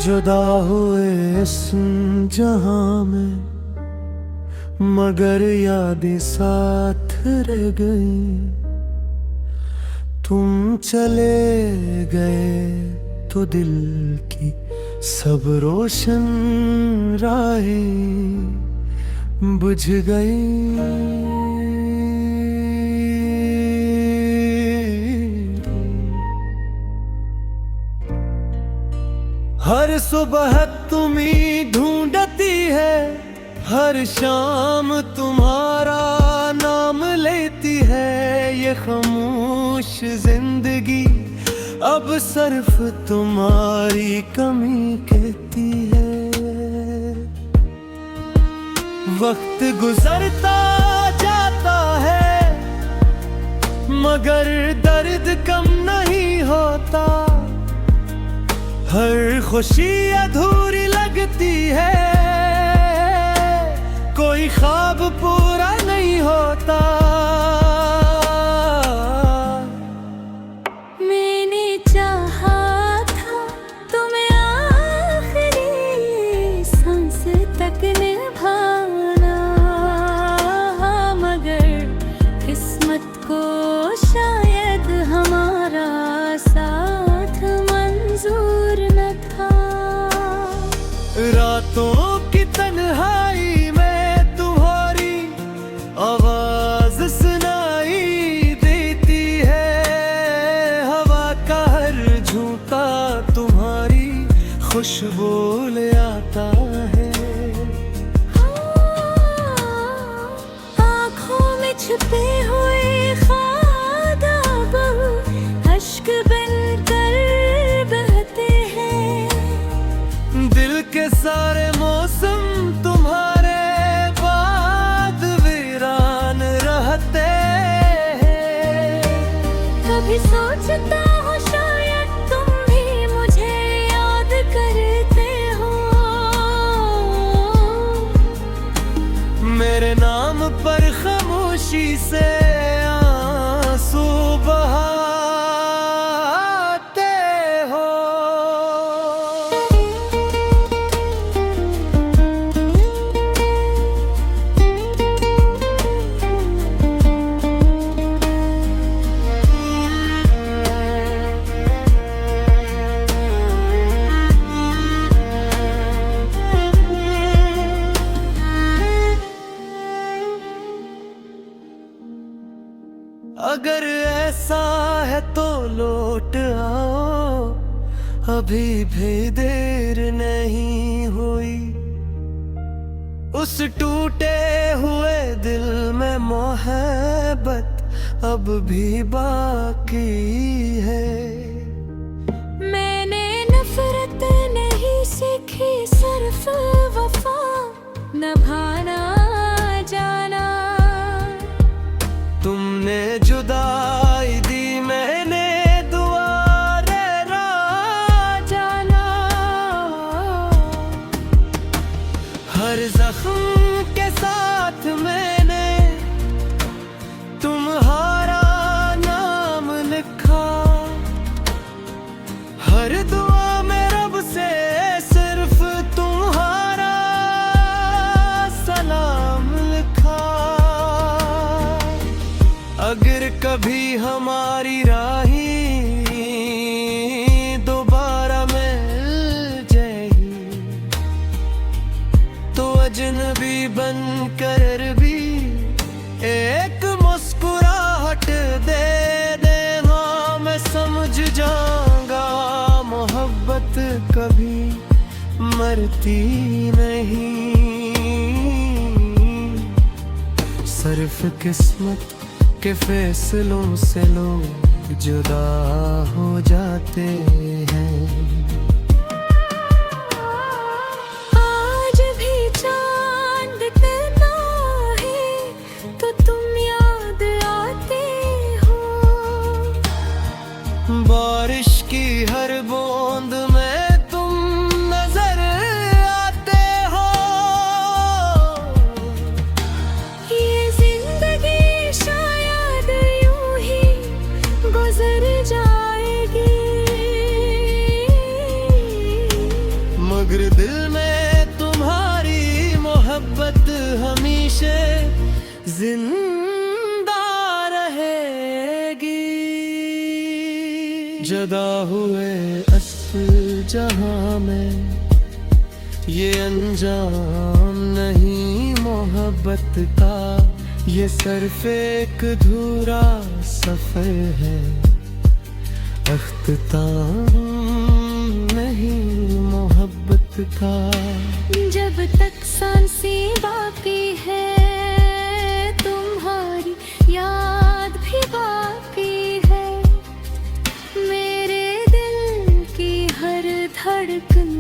जुदा हुए इस जहां में, मगर यादें साथ रह गई। तुम चले गए तो दिल की सब रोशन राहें बुझ गई। हर सुबह तुम्हीं ढूंढती है, हर शाम तुम्हारा नाम लेती है। ये खामोश जिंदगी अब सिर्फ तुम्हारी कमी कहती है। वक्त गुजरता जाता है मगर दर्द कम नहीं होता। हर खुशी अधूरी लगती है, कोई ख्वाब पूरा नहीं होता। मैंने चाहा था तुम्हें आखिरी सांस तक निभाना, मगर किस्मत को शायद हमारा साथ मंजूर न था। रातों की तन्हाई में तुम्हारी आवाज सुनाई देती है। हवा का हर झोंका तुम्हारी खुशबू ले आता है। आँखों में छुपे हुए ख्वाब अश्क बनकर बहते हैं। दिल के सारे मौसम तुम्हारे बाद वीरान रहते हैं। कभी सोचता हूँ शायद तुम भी मुझे याद करते हो। मेरे नाम पर खामोशी से आंसू बहाते हो। अगर ऐसा है तो लौट आओ, अभी भी देर नहीं हुई। उस टूटे हुए दिल में मोहब्बत अब भी बाकी है। मैंने नफरत नहीं सीखी, सिर्फ वफा निभाना जाना। तुमने जुदाई दी, मैंने दुआरे राह जाना। हर जख्म के साथ मैंने तुम्हारा नाम लिखा। हर दुआ में रब से सिर्फ तुम्हारा सलाम लिखा। अगर कभी हमारी राहें दोबारा मिल जाएगी तो अजनबी बनकर भी एक मुस्कुराहट दे देना। मैं समझ जाऊंगा मोहब्बत कभी मरती नहीं। सिर्फ किस्मत के फैसलों से लोग जुदा हो जाते हैं। आज भी चांद करता है तो तुम याद आते हो। बारिश की हर बूंद में तुम नजर आते हो। ये जिंदगी शायद यूं ही गुजर जाएगी। जिंदा रहेगी। जदा हुए असल जहां में ये अंजाम नहीं मोहब्बत का, ये सिर्फ एक अधूरा सफर है, अख्ताम नहीं मोहब्बत का। जब तक सांसें बाकी है तुम्हारी याद भी बाकी है, मेरे दिल की हर धड़कन